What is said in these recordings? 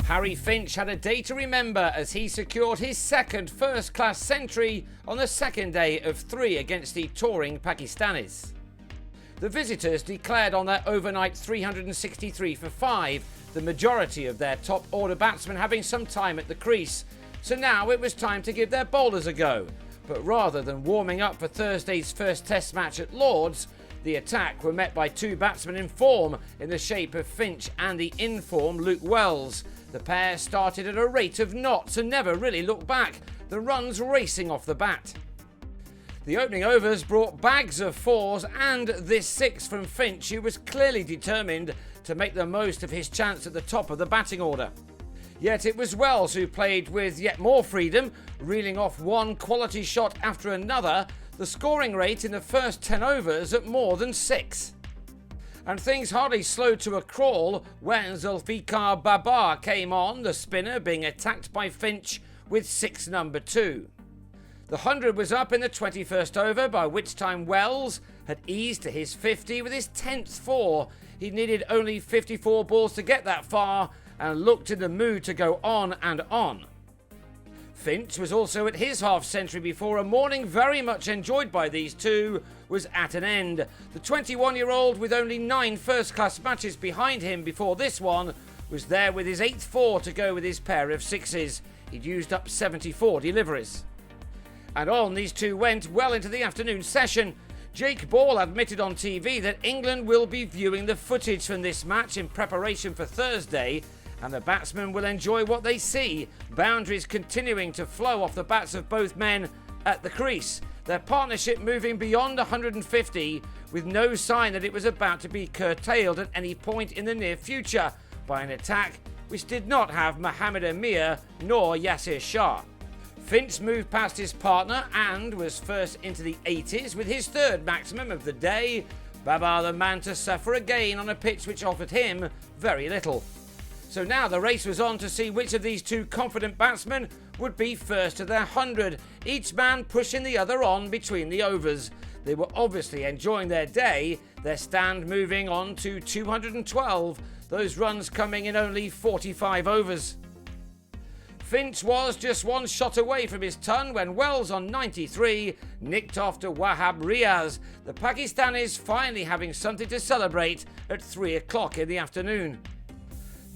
Harry Finch had a day to remember as he secured his second first-class century on the second day of 3 against the touring Pakistanis. The visitors declared on their overnight 363 for 5, the majority of their top-order batsmen having some time at the crease, so now it was time to give their bowlers a go. But rather than warming up for Thursday's first Test match at Lord's, the attack were met by two batsmen in form in the shape of Finch and the in-form Luke Wells. The pair started at a rate of knots and never really looked back, the runs racing off the bat. The opening overs brought bags of 4s and this 6 from Finch, who was clearly determined to make the most of his chance at the top of the batting order. Yet it was Wells who played with yet more freedom, reeling off one quality shot after another, the scoring rate in the first 10 overs at more than 6. And things hardly slowed to a crawl when Zulfikar Babar came on, the spinner being attacked by Finch with 6 number 2. The 100 was up in the 21st over, by which time Wells had eased to his 50 with his 10th 4. He needed only 54 balls to get that far and looked in the mood to go on and on. Finch was also at his half-century before a morning very much enjoyed by these two was at an end. The 21-year-old, with only 9 first-class matches behind him before this one, was there with his 8th 4 to go with his pair of 6s. He'd used up 74 deliveries. And on these two went well into the afternoon session. Jake Ball admitted on TV that England will be viewing the footage from this match in preparation for Thursday, and the batsmen will enjoy what they see, boundaries continuing to flow off the bats of both men at the crease, their partnership moving beyond 150 with no sign that it was about to be curtailed at any point in the near future by an attack which did not have Mohammad Amir nor Yasir Shah. Finch moved past his partner and was first into the 80s with his third maximum of the day. Babar the man to suffer again on a pitch which offered him very little. So now the race was on to see which of these two confident batsmen would be first to their 100, each man pushing the other on between the overs. They were obviously enjoying their day, their stand moving on to 212, those runs coming in only 45 overs. Finch was just one shot away from his ton when Wells on 93 nicked off to Wahab Riaz, the Pakistanis finally having something to celebrate at 3 o'clock in the afternoon.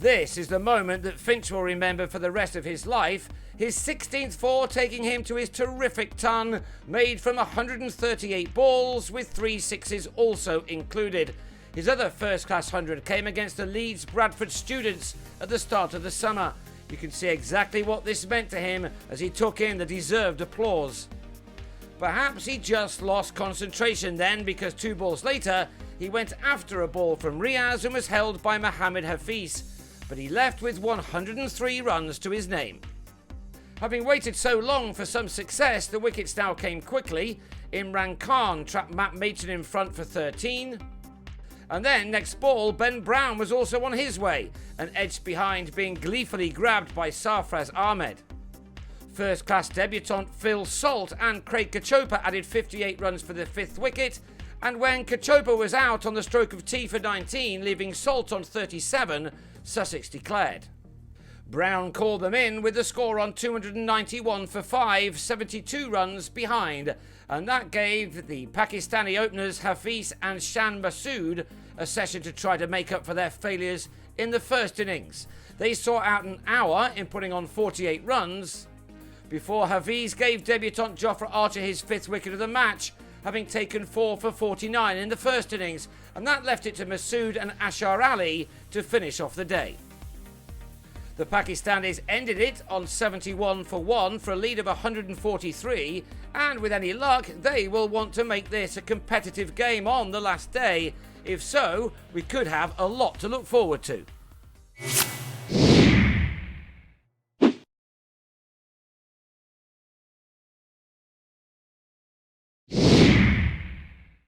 This is the moment that Finch will remember for the rest of his life, his 16th 4 taking him to his terrific ton, made from 138 balls with 3 6s also included. His other first-class 100 came against the Leeds Bradford students at the start of the summer. You can see exactly what this meant to him as he took in the deserved applause. Perhaps he just lost concentration then, because 2 balls later he went after a ball from Riaz and was held by Mohammad Hafiz, but he left with 103 runs to his name. Having waited so long for some success, the wickets now came quickly. Imran Khan trapped Matt Machin in front for 13. And then, next ball, Ben Brown was also on his way, and edged behind, being gleefully grabbed by Sarfraz Ahmed. First-class debutant Phil Salt and Craig Kachopa added 58 runs for the 5th wicket, and when Kachopa was out on the stroke of tea for 19, leaving Salt on 37, Sussex declared. Brown called them in with the score on 291 for 5, 72 runs behind, and that gave the Pakistani openers Hafiz and Shan Masood a session to try to make up for their failures in the first innings. They saw out an hour in putting on 48 runs before Hafiz gave debutant Jofra Archer his 5th wicket of the match, having taken 4 for 49 in the first innings, and that left it to Masood and Ashar Ali to finish off the day. The Pakistanis ended it on 71 for 1 for a lead of 143, and with any luck they will want to make this a competitive game on the last day. If so, we could have a lot to look forward to.